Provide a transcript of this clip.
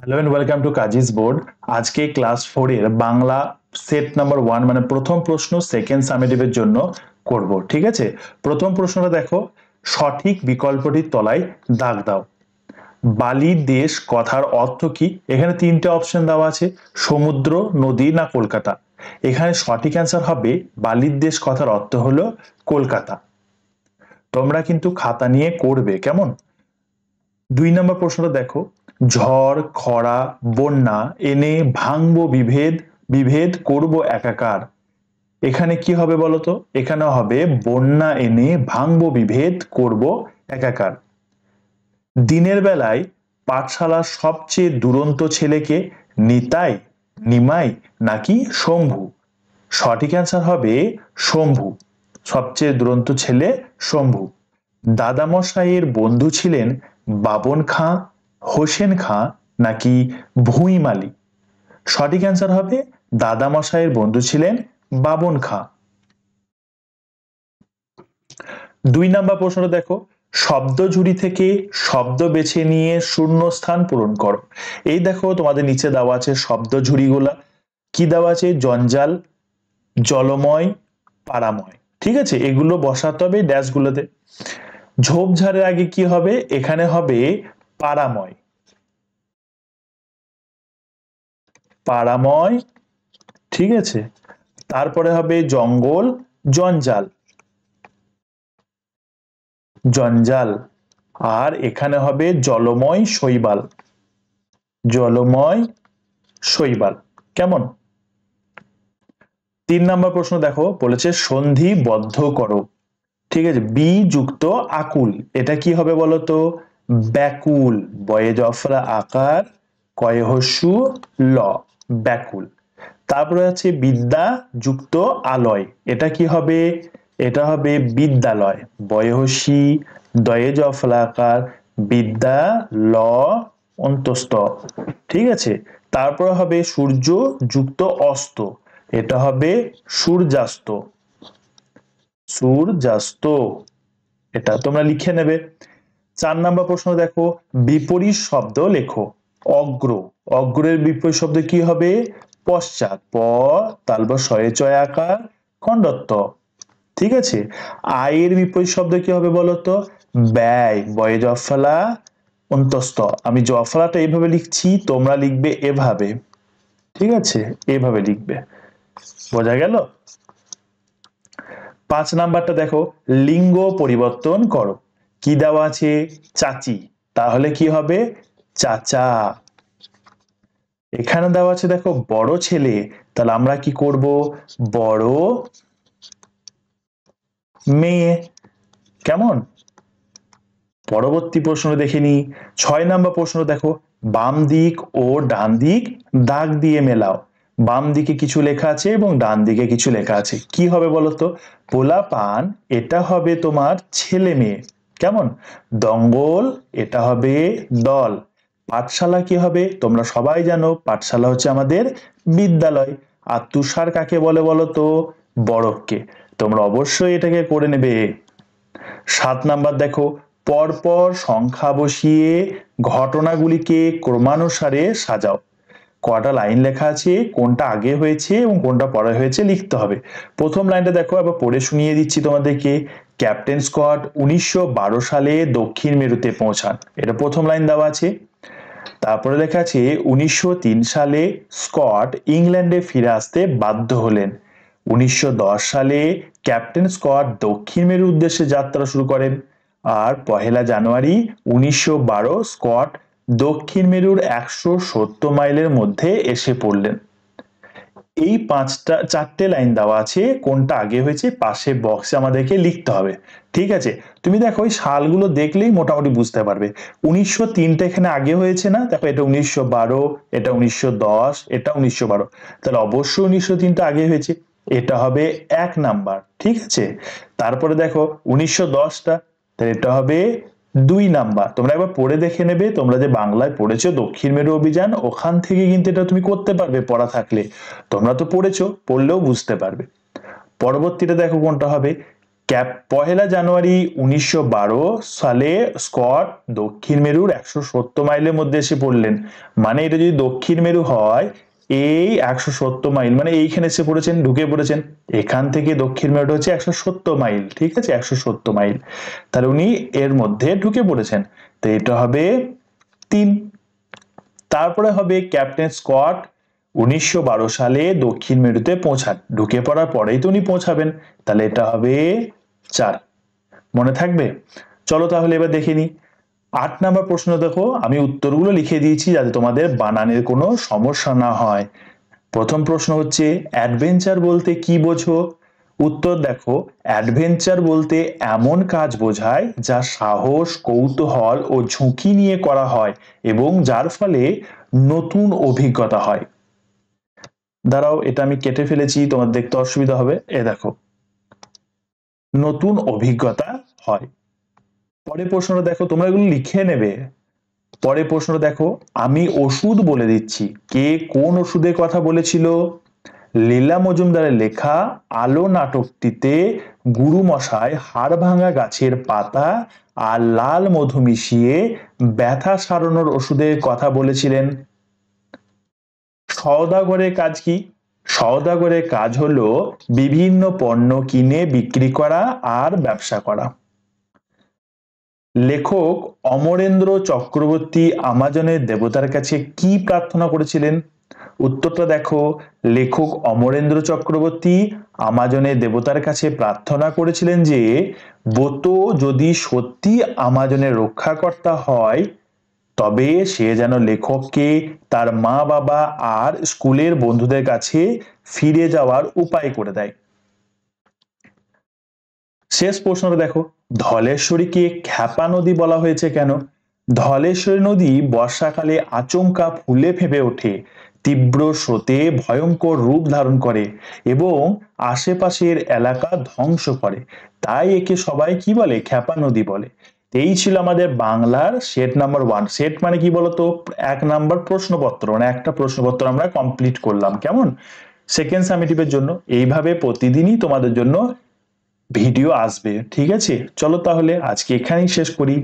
Hello and welcome to Kazi's board. আজকে class 4 এর Bangla set number 1 মানে প্রথম প্রশ্ন সেকেন্ড সামেটিভের জন্য করব। ঠিক আছে, প্রথম প্রশ্নটা দেখো, সঠিক বিকল্পটির তলায় দাগ দাও। বালির দেশ কথার অর্থ কি? এখানে তিনটে অপশন দেওয়া আছে, সমুদ্র, নদী না কলকাতা। এখানে সঠিক অ্যান্সার হবে বালির দেশ কথার অর্থ হলো কলকাতা। তোমরা কিন্তু খাতা নিয়ে করবে, কেমন? 2 নম্বর প্রশ্নটা দেখো, ঝড়, খরা, বন্যা এনে ভাঙবো বিভেদ, বিভেদ করব একাকার। এখানে কি হবে বলতো? এখানে হবে বন্যা এনে ভাঙবো বিভেদ করব একাকার। দিনের বেলায় পাঠশালার সবচেয়ে দুরন্ত ছেলেকে, নিতাই, নিমাই নাকি শম্ভু? সঠিক অ্যান্সার হবে শম্ভু, সবচেয়ে দুরন্ত ছেলে শম্ভু। দাদামশাইয়ের বন্ধু ছিলেন বাবন খাঁ, হোসেন খাঁ নাকি ভুঁই মালি? সঠিক অ্যান্সার হবে দাদামশাইয়ের বন্ধু ছিলেন বাবন খাঁ। 2 নম্বর প্রশ্নটা দেখো, শব্দ ঝুড়ি থেকে শব্দ বেছে নিয়ে শূন্যস্থান পূরণ করো। এই দেখো তোমাদের নিচে দেওয়া আছে শব্দ ঝুড়িগুলা, কি দেওয়া আছে? জঞ্জাল, জলময়, পারাময়। ঠিক আছে, এগুলো বসাতে হবে ড্যাশগুলোতে। ঝোপঝাড়ের আগে কি হবে? এখানে হবে পারাময়, পারাময়। ঠিক আছে, তারপরে হবে জঙ্গল, জঞ্জাল, জঞ্জাল। আর এখানে হবে জলময়, শৈবাল, জলময়, শৈবাল। কেমন? 3 নম্বর প্রশ্ন দেখো, বলেছে সন্ধিবদ্ধ করো। ঠিক আছে, বি যুক্ত আকুল, এটা কি হবে বলতো? ব্যাকুল, বয়ে জফরা আকার, কয়ে হস্যু ল, ব্যাকুল। তারপরে আছে বিদ্যা যুক্ত আলয়, এটা কি হবে? এটা হবে বিদ্যালয়, বয়ে হস্যি, দয়ে জফলা আকার, বিদ্যা ল অন্তস্থ। ঠিক আছে, তারপরে হবে সূর্য যুক্ত অস্ত, এটা হবে সূর্যাস্ত, সূর্যাস্ত। এটা তোমরা লিখে নেবে। 4 নম্বর প্রশ্ন দেখো, বিপরীত শব্দ লেখো। অগ্র, অগ্রের বিপরীত শব্দ কি হবে? পশ্চাৎ, প তালবা শয়ে চয় আকার, খণ্ডত্ব। ঠিক আছে, আয়ের বিপরীত শব্দ কি হবে বলতো? ব্যয়, বয়ে জফলা অন্তস্থ। আমি জফলাটা এইভাবে লিখছি, তোমরা লিখবে এভাবে। ঠিক আছে, এভাবে লিখবে। বোঝা গেল? 5 নাম্বারটা দেখো, লিঙ্গ পরিবর্তন করো। কি দেওয়া আছে? চাচি, তাহলে কি হবে? চাচা। এখানে দেওয়া আছে দেখো বড় ছেলে, তাহলে আমরা কি করব? বড় মেয়ে। কেমন? পরবর্তী প্রশ্ন দেখে নি। 6 নম্বর প্রশ্ন দেখো, বাম দিক ও ডান দিক দাগ দিয়ে মেলাও। বাম দিকে কিছু লেখা আছে এবং ডান দিকে কিছু লেখা আছে, কি হবে বলতো? পোলাপান, এটা হবে তোমার ছেলে মেয়ে। কেমন? দঙ্গল, এটা হবে দল। পাঠশালা কি হবে? তোমরা সবাই জানো পাঠশালা হচ্ছে আমাদের বিদ্যালয়। আর তুষার কাকে বলে বলতো? বরফকে। তোমরা অবশ্যই এটাকে করে নেবে। 7 নাম্বার দেখো, পরপর সংখ্যা বসিয়ে ঘটনাগুলিকে ক্রমানুসারে সাজাও। কটা লাইন লেখা আছে, কোনটা আগে হয়েছে এবং কোনটা পরে হয়েছে লিখতে হবে। প্রথম লাইনটা দেখো, আবার পড়ে শুনিয়ে দিচ্ছি তোমাদেরকে। ক্যাপ্টেন স্কট 1912 সালে দক্ষিণ মেরুতে পৌঁছান, এটা প্রথম লাইন দেওয়া আছে। তারপরে লেখা আছে 1903 সালে স্কট ইংল্যান্ডে ফিরে আসতে বাধ্য হলেন। 1910 সালে ক্যাপ্টেন স্কট দক্ষিণ মেরুর উদ্দেশ্যে যাত্রা শুরু করেন। আর 1 জানুয়ারি 1912 স্কট দক্ষিণ মেরুর 170 মাইলের মধ্যে এসে পড়লেন। এই চারটে লাইন দেওয়া আছে, কোনটা আগে হয়েছে পাশে বক্সে আমাদেরকে লিখতে হবে। ঠিক আছে, তুমি দেখো এই সালগুলো দেখলেই মোটামুটি বুঝতে পারবে। 1903টা এখানে আগে হয়েছে না? দেখো এটা 1912, এটা 1910, এটা 1912, তাহলে অবশ্যই 1903টা আগে হয়েছে, এটা হবে 1 নাম্বার। ঠিক আছে, তারপরে দেখো 1910টা, তাহলে এটা হবে 2 নাম্বার। তোমরা একবার পড়ে দেখে নেবে, তোমরা যে বাংলায় পড়েছো দক্ষিণ মেরু অভিযান, ওখান থেকে কিন্তু এটা তুমি করতে পারবে পড়া থাকলে। তোমরা তো পড়েছো, পড়লেও বুঝতে পারবে। পরবর্তীটা দেখো কোনটা হবে? পহেলা জানুয়ারি 1912 সালে স্কট দক্ষিণ মেরুর 170 মাইলের মধ্যে এসে পড়লেন। মানে এটা যদি দক্ষিণ মেরু হয়, এই 170 মাইল মানে এইখানে এসে পড়েছেন, ঢুকে পড়েছেন। এখান থেকে দক্ষিণ মেরুটা হচ্ছে 170 মাইল, ঠিক আছে, 170 মাইল। তাহলে উনি এর মধ্যে ঢুকে পড়েছেন, তো এটা হবে 3। তারপরে হবে ক্যাপ্টেন স্কট 1912 সালে দক্ষিণ মেরুতে পৌঁছান, ঢুকে পড়ার পরেই তো উনি পৌঁছাবেন, তাহলে এটা হবে 4। মনে থাকবে? চলো তাহলে এবার দেখে নি 8 নাম্বার প্রশ্ন। দেখো আমি উত্তরগুলো লিখে দিয়েছি যাতে তোমাদের বানানের কোনো সমস্যা না হয়। প্রথম প্রশ্ন হচ্ছে অ্যাডভেঞ্চার বলতে কি বোঝো? উত্তর দেখো, অ্যাডভেঞ্চার বলতে এমন কাজ বোঝায় যা সাহস, কৌতূহল ও ঝুঁকি নিয়ে করা হয় এবং যার ফলে নতুন অভিজ্ঞতা হয়। দাঁড়াও, এটা আমি কেটে ফেলেছি, তোমার দেখতে অসুবিধা হবে। দেখো, নতুন অভিজ্ঞতা হয়। পরের প্রশ্নটা দেখো, তোমরা এগুলো লিখে নেবে। পরের প্রশ্নটা দেখো, আমি ওষুধ বলে দিচ্ছি, কে কোন ওষুধের কথা বলেছিল? লীলা মজুমদারের লেখা আলো নাটকটিতে গুরুমশাই হাড়ভাঙা গাছের পাতা আর লাল মধু মিশিয়ে ব্যথা সারানোর ওষুধের কথা বলেছিলেন। সওদাগরের কাজ কি? সওদাগরের কাজ হলো বিভিন্ন পণ্য কিনে বিক্রি করা আর ব্যবসা করা। লেখক অমরেন্দ্র চক্রবর্তী আমাজনের দেবতার কাছে কি প্রার্থনা করেছিলেন? উত্তরটা দেখো, লেখক অমরেন্দ্র চক্রবর্তী আমাজনের দেবতার কাছে প্রার্থনা করেছিলেন যে ব্রত যদি সত্যি আমাজনের রক্ষাকর্তা হয় তবে সে যেন লেখককে তার মা বাবা আর স্কুলের বন্ধুদের কাছে ফিরে যাওয়ার উপায় করে দেয়। শেষ প্রশ্নটা দেখো, ধলেশ্বরীকে খ্যাপা নদী বলা হয়েছে কেন? ধলেশ্বরী নদী বর্ষাকালে আচমকা ফুলে ফেঁপে ওঠে, তীব্র স্রোতে ভয়ঙ্কর রূপ ধারণ করে এবং আশেপাশের এলাকা ধ্বংস করে, তাই একে সবাই কি বলে? খ্যাপা নদী বলে। এই ছিল আমাদের বাংলার সেট নাম্বার 1। সেট মানে কি বলতো? 1 নাম্বার প্রশ্নপত্র, মানে একটা প্রশ্নপত্র আমরা কমপ্লিট করলাম। কেমন? সেকেন্ড সামেটিভের জন্য এইভাবে প্রতিদিনই তোমাদের জন্য ভিডিও আসবে, ঠিক আছে? চলো তাহলে আজকে এখানেই শেষ করি।